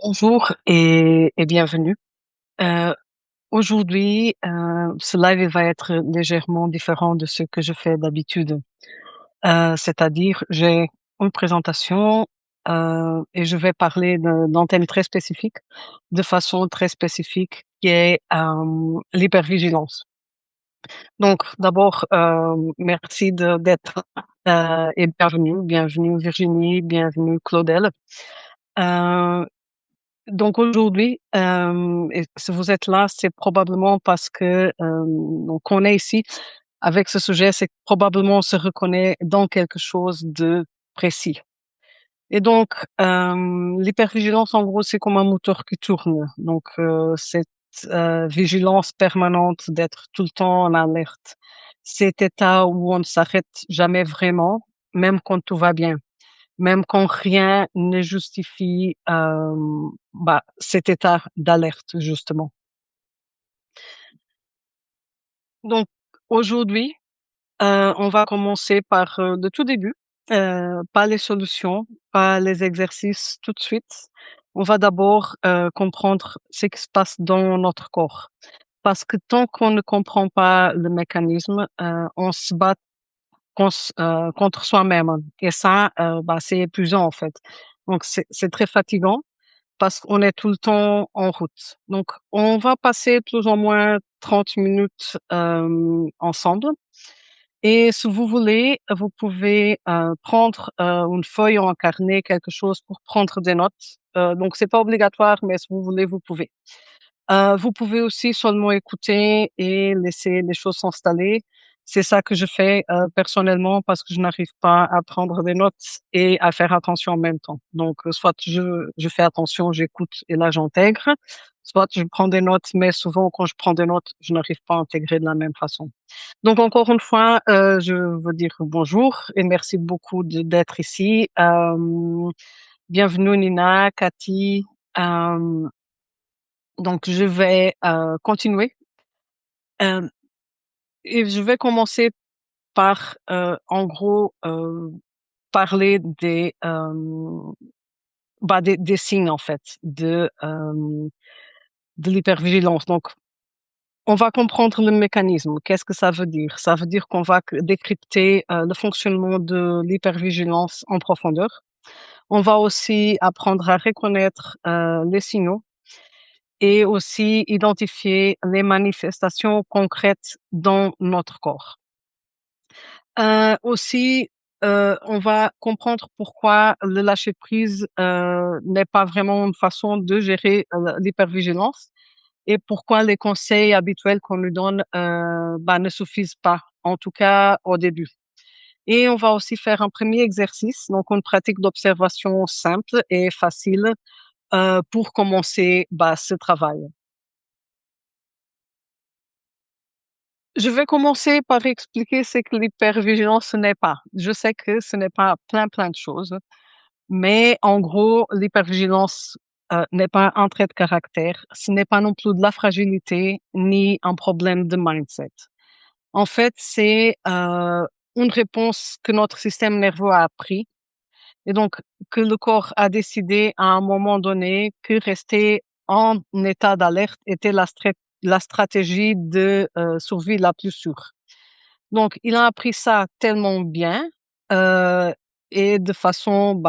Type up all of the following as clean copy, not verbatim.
Bonjour et bienvenue. Heu, Aujourd'hui, ce live va être légèrement différent de ce que je fais d'habitude. C'est-à-dire, j'ai une présentation, et je vais parler d'un thème très spécifique, de façon très spécifique, qui est, l'hypervigilance. Donc d'abord, merci d'être là, et bienvenue Virginie, bienvenue Claudel. Heu donc aujourd'hui, et si vous êtes là, c'est probablement parce que, donc on est ici avec ce sujet, c'est que probablement on se reconnaît dans quelque chose de précis. Et donc, l'hypervigilance, en gros, c'est comme un moteur qui tourne. Donc, cette, vigilance permanente d'être tout le temps en alerte. Cet état où on ne s'arrête jamais vraiment, même quand tout va bien. Même quand rien ne justifie, cet état d'alerte justement. Donc aujourd'hui, on va commencer par, le tout début, pas les solutions, pas les exercices tout de suite. On va d'abord, comprendre ce qui se passe dans notre corps. Parce que tant qu'on ne comprend pas le mécanisme, on se bat contre soi-même et ça, c'est épuisant en fait. Donc c'est très fatigant. Parce qu'on est tout le temps en route. Donc, on va passer plus ou moins 30 minutes ensemble. Et si vous voulez, vous pouvez prendre une feuille ou un carnet, quelque chose pour prendre des notes. Donc, c'est pas obligatoire, mais si vous voulez, vous pouvez. Vous pouvez aussi seulement écouter et laisser les choses s'installer. C'est ça que je fais, personnellement parce que je n'arrive pas à prendre des notes et à faire attention en même temps. Donc, soit je fais attention, j'écoute et là j'intègre, soit je prends des notes, mais souvent quand je prends des notes, je n'arrive pas à intégrer de la même façon. Donc encore une fois, je veux dire bonjour et merci beaucoup d'être ici. Bienvenue Nina, Cathy, hem donc je vais, continuer, hem et je vais commencer par, en gros, parler des signes en fait de l'hypervigilance. Donc on va comprendre le mécanisme. Qu'est-ce que ça veut dire? Ça veut dire qu'on va décrypter, le fonctionnement de l'hypervigilance en profondeur. On va aussi apprendre à reconnaître, les signaux et aussi identifier les manifestations concrètes dans notre corps. Aussi, on va comprendre pourquoi le lâcher prise, n'est pas vraiment une façon de gérer, l'hypervigilance et pourquoi les conseils habituels qu'on nous donne, ne suffisent pas, en tout cas au début. Et on va aussi faire un premier exercice, donc une pratique d'observation simple et facile, pour commencer, ce travail. Je vais commencer par expliquer ce que l'hypervigilance ce n'est pas. Je sais que ce n'est pas plein de choses, mais en gros, l'hypervigilance, n'est pas un trait de caractère, ce n'est pas non plus de la fragilité, ni un problème de mindset. En fait, c'est, une réponse que notre système nerveux a appris et donc que le corps a décidé à un moment donné que rester en état d'alerte était la stratégie de, survie la plus sûre. Donc il a appris ça tellement bien, heu et de façon,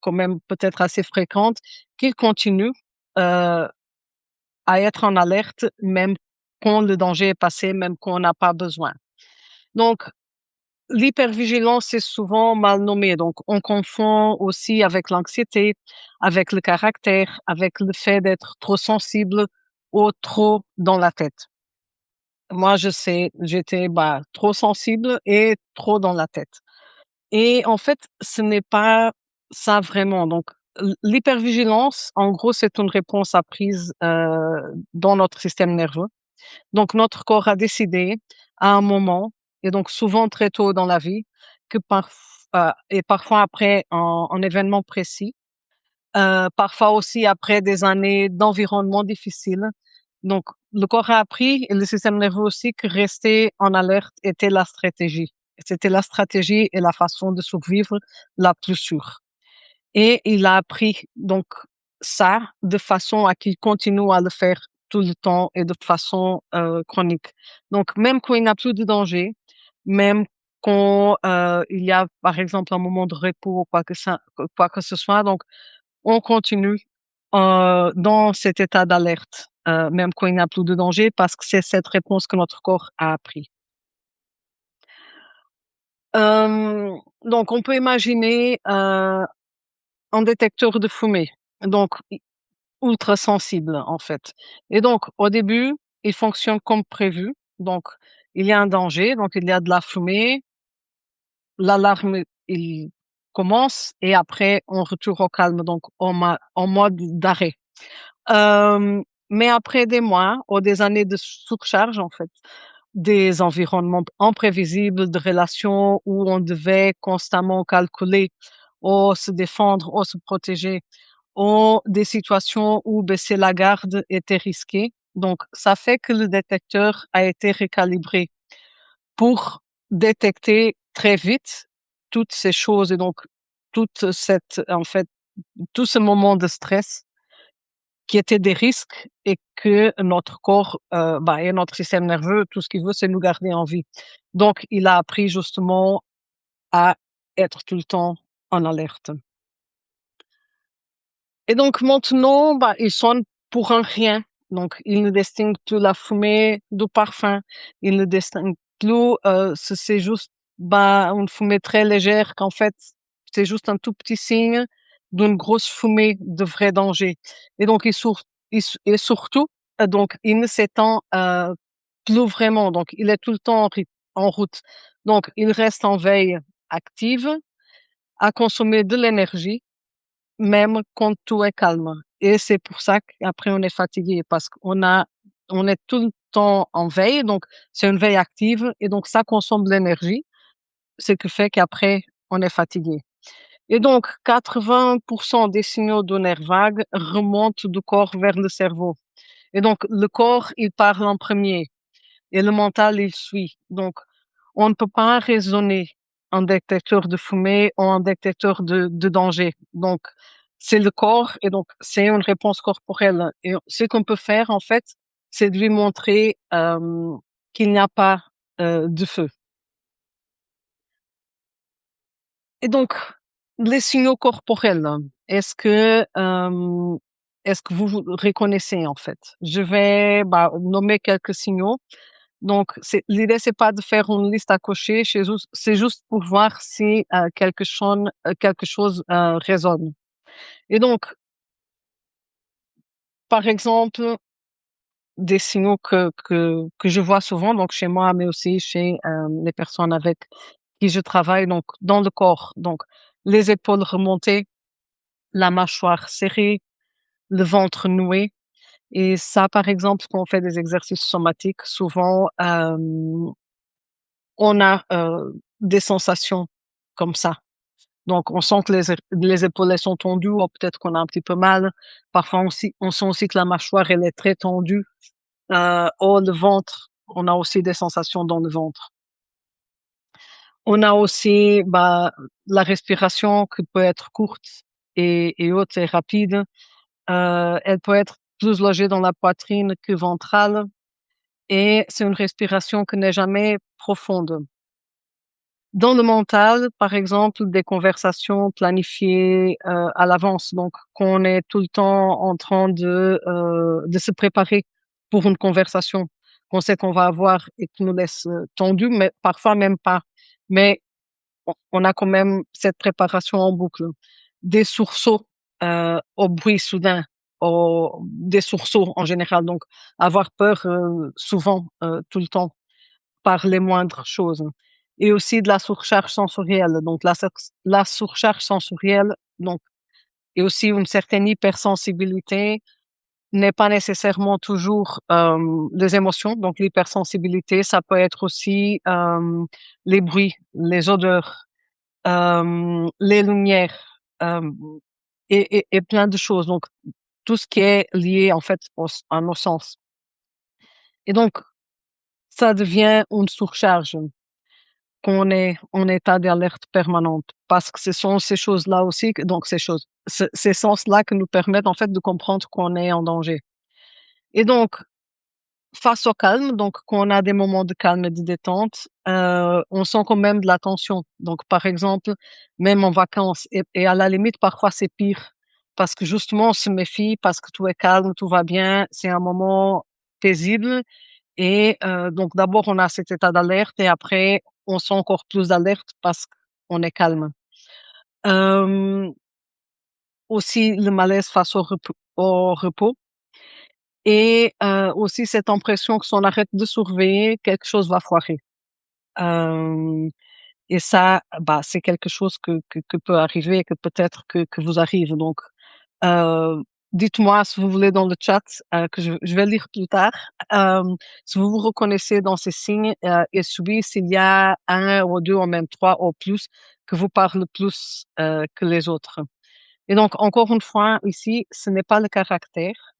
quand même peut-être assez fréquente, qu'il continue, heu, à être en alerte même quand le danger est passé, même quand on n'a pas besoin. Donc l'hypervigilance est souvent mal nommée, donc on confond aussi avec l'anxiété, avec le caractère, avec le fait d'être trop sensible ou trop dans la tête. Moi je sais, j'étais, trop sensible et trop dans la tête. Et en fait, ce n'est pas ça vraiment. Donc, l'hypervigilance, en gros, c'est une réponse apprise, dans notre système nerveux. Donc notre corps a décidé à un moment et donc souvent très tôt dans la vie que et parfois après un événement précis, parfois aussi après des années d'environnement difficile. Donc le corps a appris et le système nerveux aussi que rester en alerte était la stratégie. C'était la stratégie et la façon de survivre la plus sûre et il a appris donc ça de façon à qu'il continue à le faire tout le temps et de façon, chronique. Donc même quand il n'a plus de danger, même quand, il y a, par exemple, un moment de repos ou quoi que ce soit, donc on continue, dans cet état d'alerte, même quand il n'y a plus de danger parce que c'est cette réponse que notre corps a appris. Donc on peut imaginer, un détecteur de fumée, donc ultra sensible, en fait. Et donc au début, il fonctionne comme prévu, donc il y a un danger, donc il y a de la fumée, l'alarme, il commence et après on retourne au calme, donc en mode d'arrêt. Mais après des mois ou des années de surcharge, en fait, des environnements imprévisibles, de relations où on devait constamment calculer ou se défendre ou se protéger, ou des situations où baisser la garde était risqué. Donc, ça fait que le détecteur a été recalibré pour détecter très vite toutes ces choses et donc toute cette, en fait, tout ce moment de stress qui étaient des risques et que notre corps, et notre système nerveux, tout ce qu'il veut, c'est nous garder en vie. Donc, il a appris justement à être tout le temps en alerte. Et donc maintenant, il sonne pour un rien. Donc, il ne distingue plus la fumée du parfum. Il ne distingue plus, si c'est juste, une fumée très légère qu'en fait, c'est juste un tout petit signe d'une grosse fumée de vrai danger. Et donc, et surtout, donc, il ne s'étend, plus vraiment. Donc, il est tout le temps en route. Donc, il reste en veille active à consommer de l'énergie même quand tout est calme. Et c'est pour ça qu'après on est fatigué parce on est tout le temps en veille, donc c'est une veille active et donc ça consomme de l'énergie, ce qui fait qu'après on est fatigué. Et donc 80% des signaux de nerfs vagues remontent du corps vers le cerveau. Et donc le corps, il parle en premier et le mental, il suit. Donc on ne peut pas raisonner un détecteur de fumée ou un détecteur de danger. Donc, c'est le corps et donc c'est une réponse corporelle. Et ce qu'on peut faire, en fait, c'est de lui montrer qu'il n'y a pas de feu. Et donc, les signaux corporels, est-ce que est-ce que vous reconnaissez en fait? Je vais nommer quelques signaux. Donc, l'idée, c'est pas de faire une liste à cocher, c'est juste pour voir si quelque chose résonne. Et donc, par exemple, des signaux que je vois souvent, donc chez moi, mais aussi chez les personnes avec qui je travaille, donc dans le corps. Donc, les épaules remontées, la mâchoire serrée, le ventre noué. Et ça, par exemple, quand on fait des exercices somatiques, souvent, on a des sensations comme ça. Donc, on sent que les épaules elles sont tendues, ou peut-être qu'on a un petit peu mal. Parfois, on sent aussi que la mâchoire elle est très tendue. Ou le ventre, on a aussi des sensations dans le ventre. On a aussi la respiration qui peut être courte et haute et rapide. Elle peut être plus logée dans la poitrine que ventrale et c'est une respiration qui n'est jamais profonde. Dans le mental, par exemple, des conversations planifiées, à l'avance, donc qu'on est tout le temps en train de se préparer pour une conversation qu'on sait qu'on va avoir et qui nous laisse, tendus, mais parfois même pas. Mais on a quand même cette préparation en boucle. Des sursauts, au bruit soudain, au des sursauts en général, donc avoir peur, souvent, tout le temps par les moindres choses et aussi de la surcharge sensorielle. Donc la surcharge sensorielle, donc et aussi une certaine hypersensibilité n'est pas nécessairement toujours, des émotions. Donc l'hypersensibilité, ça peut être aussi, les bruits, les odeurs, les lumières, et plein de choses. Donc tout ce qui est lié en fait à nos sens et donc ça devient une surcharge. qu'on est en état d'alerte permanente parce que ce sont ces choses-là aussi, donc ces sens-là qui nous permettent en fait de comprendre qu'on est en danger. Et donc, face au calme, donc quand on a des moments de calme et de détente, on sent quand même de la tension. Donc, par exemple, même en vacances, et à la limite, parfois c'est pire parce que justement, on se méfie parce que tout est calme, tout va bien, c'est un moment paisible. Et donc d'abord, on a cet état d'alerte et après, on sent encore plus d'alerte parce qu'on est calme. Hem, Aussi le malaise face au repos et aussi cette impression que si on arrête de surveiller, quelque chose va foirer. Hem Et ça, bah, c'est quelque chose que peut arriver et que peut-être que vous arrive. Donc, heu, dites-moi si vous voulez dans le chat, que je vais lire plus tard, si vous vous reconnaissez dans ces signes, et celui s'il y a un ou 2 ou même 3 ou plus que vous parlent plus, que les autres. Et donc encore une fois ici, ce n'est pas le caractère,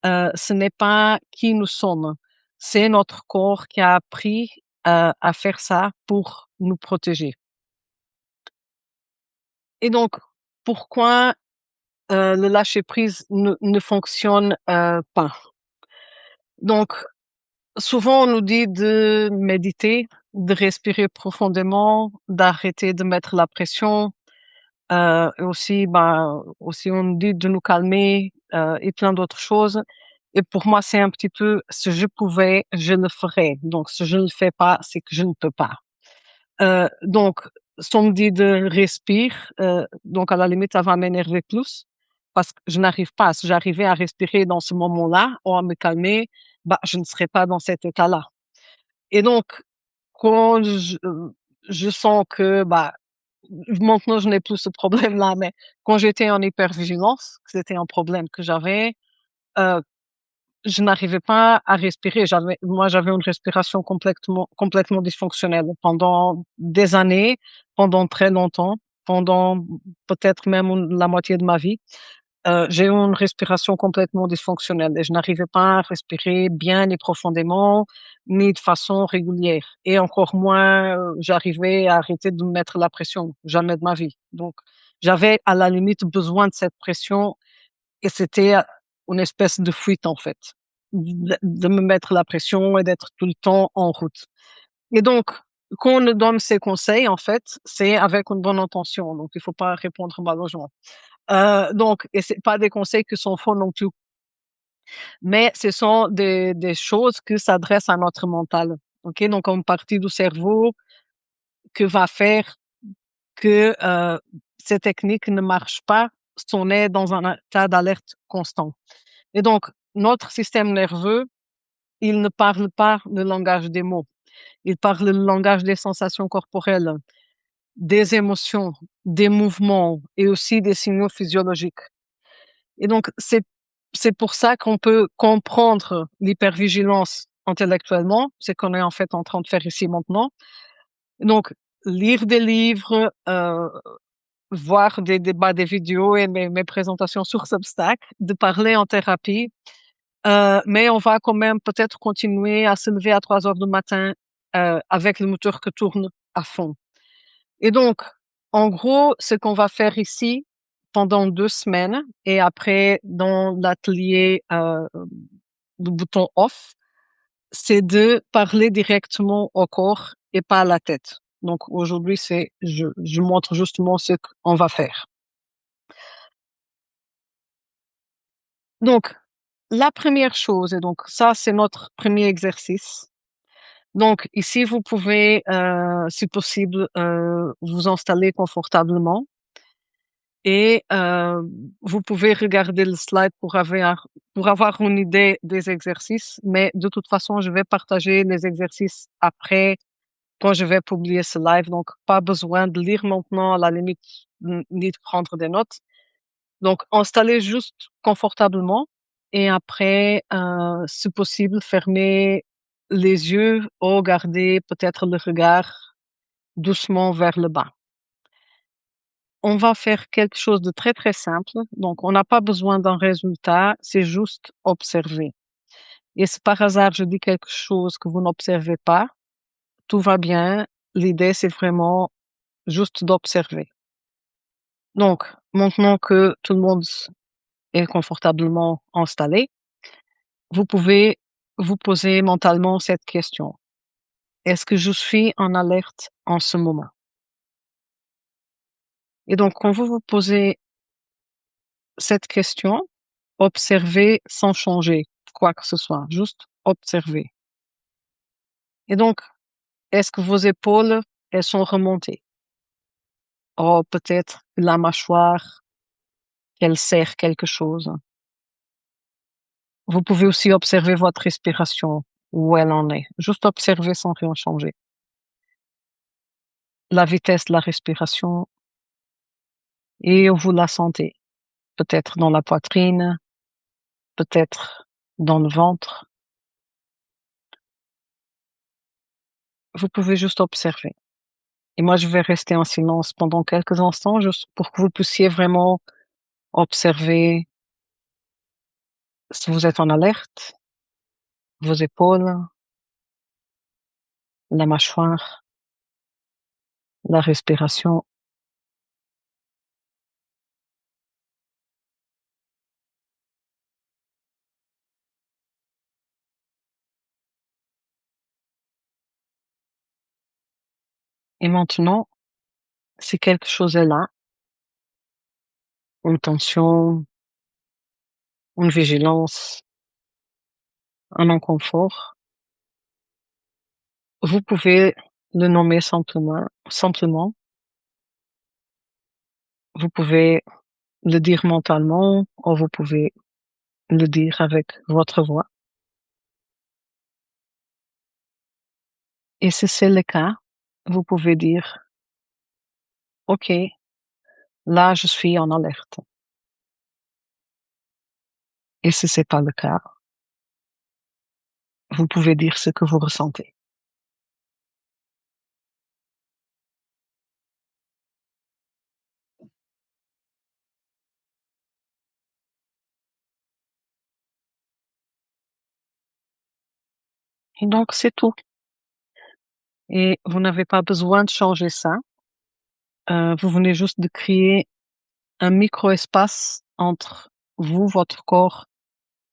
ce n'est pas qui nous sommes, c'est notre corps qui a appris, à faire ça pour nous protéger. Et donc, pourquoi, le lâcher prise ne fonctionne, pas? Donc, souvent on nous dit de méditer, de respirer profondément, d'arrêter de mettre la pression, et aussi, aussi on nous dit de nous calmer, et plein d'autres choses. Et pour moi, c'est un petit peu: «Si je pouvais, je le ferais». Donc si je ne le fais pas, c'est que je ne peux pas. Donc, si on me dit de respire, donc à la limite, ça va m'énerver plus parce que je n'arrive pas. Si j'arrivais à respirer dans ce moment-là ou à me calmer, bah, je ne serais pas dans cet état-là. Et donc, quand je sens que, bah, maintenant je n'ai plus ce problème-là, mais quand j'étais en hypervigilance, que c'était un problème que j'avais, heu je n'arrivais pas à respirer. J'avais une respiration complètement dysfonctionnelle pendant des années, pendant très longtemps, pendant peut-être même la moitié de ma vie. J'ai eu une respiration complètement dysfonctionnelle et je n'arrivais pas à respirer bien ni profondément, ni de façon régulière et encore moins, j'arrivais à arrêter de me mettre la pression, jamais de ma vie. Donc j'avais à la limite besoin de cette pression et c'était, une espèce de fuite, en fait, de me mettre la pression et d'être tout le temps en route. Et donc, quand on nous donne ces conseils, en fait, c'est avec une bonne intention, donc il faut pas répondre mal aux gens. Donc et c'est pas des conseils qui sont faux non plus, mais ce sont des choses qui s'adressent à notre mental, OK? Donc une partie du cerveau que va faire que, ces techniques ne marchent pas si on est dans un état d'alerte constant. Et donc, notre système nerveux, il ne parle pas le langage des mots. Il parle le langage des sensations corporelles, des émotions, des mouvements et aussi des signaux physiologiques. Et donc, c'est pour ça qu'on peut comprendre l'hypervigilance intellectuellement, c'est qu'on est en fait en train de faire ici maintenant. Donc, lire des livres, voir des débats, des vidéos et mes présentations sur Substack, de parler en thérapie. Mais on va quand même peut-être continuer à se lever à 3 heures du matin, avec le moteur qui tourne à fond. Et donc, en gros, ce qu'on va faire ici pendant 2 semaines et après dans l'atelier, du bouton off, c'est de parler directement au corps et pas à la tête. Donc aujourd'hui, c'est je montre justement ce qu'on va faire. Donc la première chose et donc ça, c'est notre premier exercice. Donc ici, vous pouvez, si possible, vous installer confortablement et vous pouvez regarder le slide pour avoir une idée des exercices, mais de toute façon, je vais partager les exercices après, quand je vais publier ce live, donc pas besoin de lire maintenant, à la limite, ni de prendre des notes. Donc installez juste confortablement et après, si possible, fermez les yeux ou gardez peut-être le regard doucement vers le bas. On va faire quelque chose de très, très simple, donc on n'a pas besoin d'un résultat, c'est juste observer. Et si par hasard je dis quelque chose que vous n'observez pas, tout va bien, l'idée, c'est vraiment juste d'observer. Donc, maintenant que tout le monde est confortablement installé, vous pouvez vous poser mentalement cette question: «Est-ce que je suis en alerte en ce moment?» Et donc quand vous vous posez cette question, observez sans changer quoi que ce soit, juste observez. Et donc, est-ce que vos épaules, elles sont remontées? Oh, peut-être la mâchoire, qu'elle serre quelque chose. Vous pouvez aussi observer votre respiration, où elle en est. Juste observer sans rien changer. La vitesse de la respiration et où vous la sentez. Peut-être dans la poitrine, peut-être dans le ventre. Vous pouvez juste observer. Et moi, je vais rester en silence pendant quelques instants, juste pour que vous puissiez vraiment observer si vous êtes en alerte, vos épaules, la mâchoire, la respiration. Et maintenant, si quelque chose est là, une tension, une vigilance, un inconfort, vous pouvez le nommer simplement. Vous pouvez le dire mentalement ou vous pouvez le dire avec votre voix. Et si c'est le cas, vous pouvez dire: «OK, là, je suis en alerte». Et si c'est pas le cas, vous pouvez dire ce que vous ressentez. Et donc c'est tout. Et vous n'avez pas besoin de changer ça. Vous venez juste de créer un micro-espace entre vous, votre corps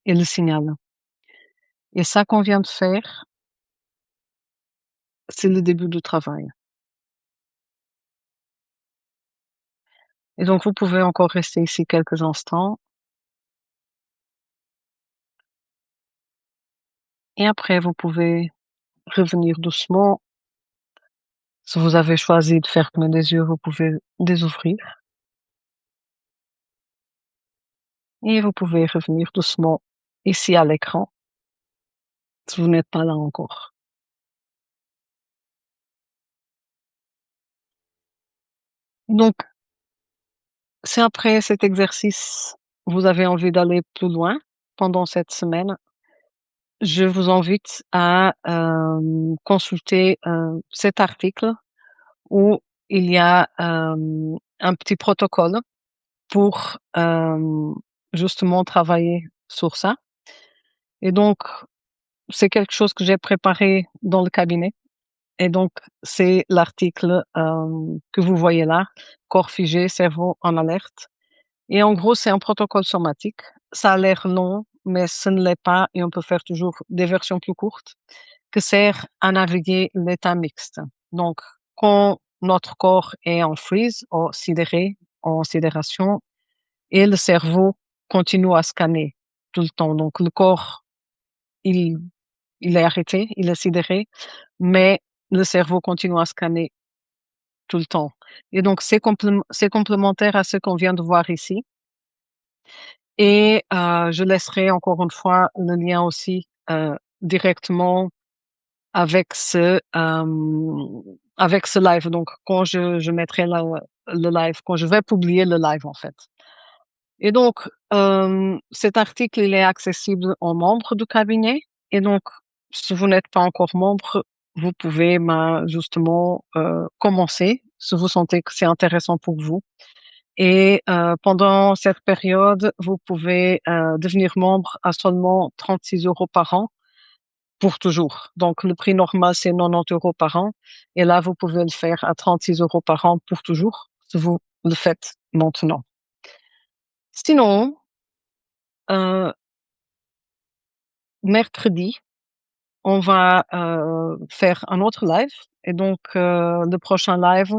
et le signal. Et ça qu'on vient de faire, c'est le début du travail. Et donc vous pouvez encore rester ici quelques instants et après vous pouvez revenir doucement. Si vous avez choisi de fermer les yeux, vous pouvez les ouvrir et vous pouvez revenir doucement ici à l'écran si vous n'êtes pas là encore. Donc, si après cet exercice, vous avez envie d'aller plus loin pendant cette semaine, je vous invite à, consulter, cet article où il y a, un petit protocole pour, justement travailler sur ça. Et donc, c'est quelque chose que j'ai préparé dans le cabinet et donc c'est l'article, que vous voyez là, corps figé, cerveau en alerte. Et en gros, c'est un protocole somatique. Ça a l'air long, mais ce ne l'est pas et on peut faire toujours des versions plus courtes, que sert à naviguer l'état mixte. Donc, quand notre corps est en freeze, en sidéré, en sidération, et le cerveau continue à scanner tout le temps. Donc, le corps, il, il est arrêté, il est sidéré, mais le cerveau continue à scanner tout le temps. Et donc, c'est complémentaire à ce qu'on vient de voir ici. Et je laisserai encore une fois le lien aussi, directement avec avec ce live. Donc quand je mettrai le live, quand je vais publier le live, en fait. Et donc cet article, il est accessible aux membres du cabinet et donc si vous n'êtes pas encore membre, vous pouvez, ben, justement, commencer si vous sentez que c'est intéressant pour vous. Et pendant cette période, vous pouvez, devenir membre à seulement 36 € par an pour toujours. Donc, le prix normal, c'est 90 € par an. Et là, vous pouvez le faire à 36 € par an pour toujours, si vous le faites maintenant. Sinon, euh, mercredi, on va faire un autre live. Et donc, le prochain live,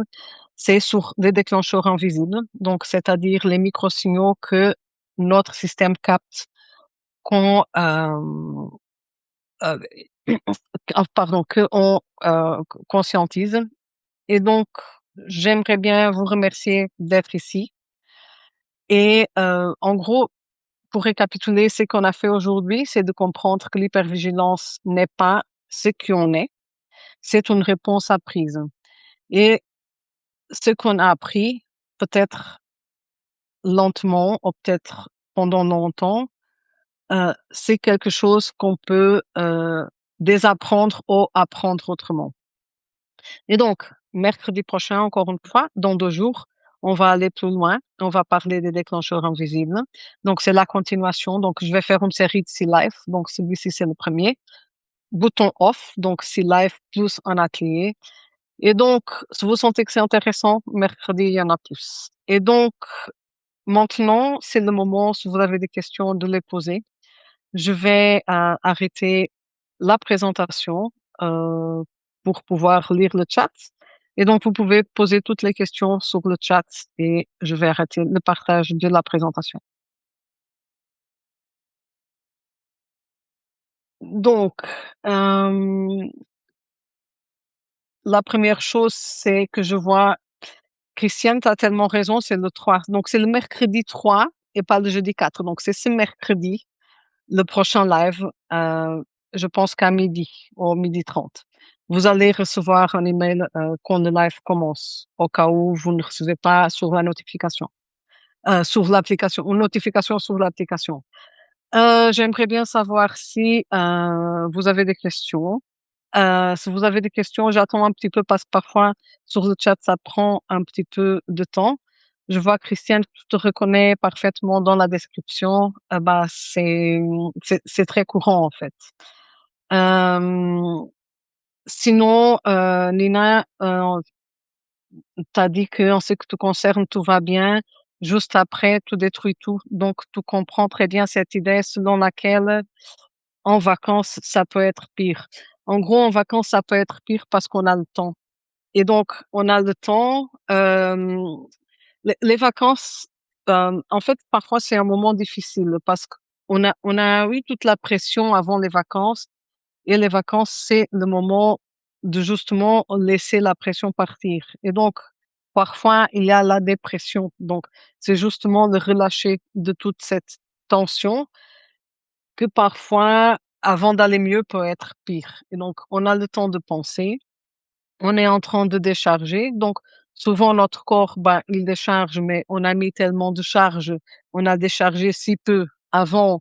c'est sur les déclencheurs invisibles. Donc, c'est-à-dire les microsignaux que notre système capte qu'on euh, pardon, que on conscientise. Et donc, j'aimerais bien vous remercier d'être ici. Et en gros, pour récapituler, ce qu'on a fait aujourd'hui, c'est de comprendre que l'hypervigilance n'est pas ce qu'on est, c'est une réponse apprise. Et ce qu'on a appris, peut-être lentement ou peut-être pendant longtemps, c'est quelque chose qu'on peut désapprendre ou apprendre autrement. Et donc, mercredi prochain, encore une fois, dans 2 jours, on va aller plus loin. On va parler des déclencheurs invisibles. Donc, c'est la continuation. Donc, je vais faire une série de 6 lives. Donc, celui-ci, c'est le premier. Bouton off. Donc, 6 lives plus un atelier. Et donc, si vous sentez que c'est intéressant, mercredi, il y en a plus. Et donc, maintenant, c'est le moment, si vous avez des questions, de les poser. Je vais arrêter la présentation euh, pour pouvoir lire le chat. Et donc, vous pouvez poser toutes les questions sur le chat et je vais arrêter le partage de la présentation. Donc, la première chose, c'est que je vois, Christiane, tu as tellement raison, c'est le 3. Donc, c'est le mercredi 3 et pas le jeudi 4. Donc, c'est ce mercredi, le prochain live, je pense qu'à midi, au 12h30. Vous allez recevoir un email quand le live commence, au cas où vous ne recevez pas sur la notification, sur l'application, une notification sur l'application. J'aimerais bien savoir si vous avez des questions. Si vous avez des questions, j'attends un petit peu parce que parfois sur le chat ça prend un petit peu de temps. Je vois Christiane, tu te reconnais parfaitement dans la description. Bah c'est très courant en fait. Euh, Sinon, Nina, t'as dit que en ce qui te concerne tout va bien. Juste après, tout détruit tout. Donc, tu comprends très bien cette idée selon laquelle en vacances, ça peut être pire. En gros, en vacances, ça peut être pire parce qu'on a le temps. Et donc, on a le temps. Les vacances, en fait, parfois, c'est un moment difficile parce qu'on a, oui, toute la pression avant les vacances. Et les vacances, c'est le moment de justement laisser la pression partir. Et donc, parfois, il y a la dépression. Donc, c'est justement le relâcher de toute cette tension que parfois, avant d'aller mieux, peut être pire. Et donc, on a le temps de penser, on est en train de décharger. Donc, souvent, notre corps, ben, il décharge, mais on a mis tellement de charge, on a déchargé si peu avant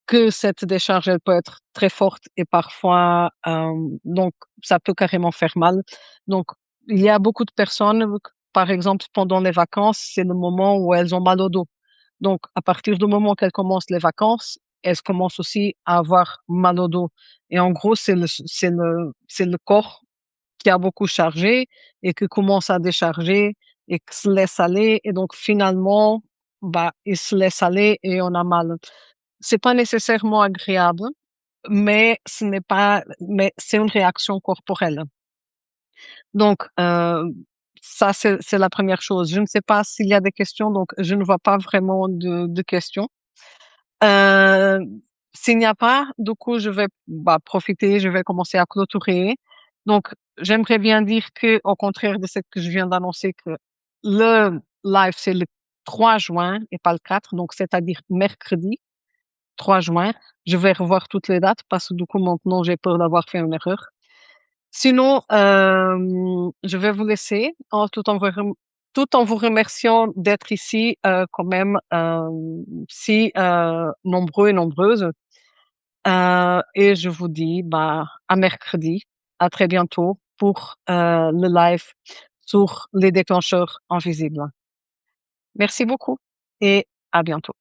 que cette décharge, elle peut être très forte et parfois, donc, ça peut carrément faire mal. Donc, il y a beaucoup de personnes, par exemple, pendant les vacances, c'est le moment où elles ont mal au dos. Donc, à partir du moment qu'elles commencent les vacances, elles commencent aussi à avoir mal au dos. Et en gros, c'est le corps qui a beaucoup chargé et qui commence à décharger et qui se laisse aller. Et donc, finalement, bah, il se laisse aller et on a mal. C'est pas nécessairement agréable, mais mais c'est une réaction corporelle. Donc, ça, c'est la première chose. Je ne sais pas s'il y a des questions, donc je ne vois pas vraiment de questions. Euh, S'il n'y a pas, du coup, je vais profiter, je vais commencer à clôturer. Donc, j'aimerais bien dire que, au contraire de ce que je viens d'annoncer, que le live, c'est le 3 juin et pas le 4, donc c'est-à-dire mercredi 3 juin. Je vais revoir toutes les dates parce que du coup, maintenant, j'ai peur d'avoir fait une erreur. Sinon, je vais vous laisser tout en vous remerciant d'être ici quand même si nombreux et nombreuses. Et je vous dis à mercredi, à très bientôt pour le live sur les déclencheurs invisibles. Merci beaucoup et à bientôt.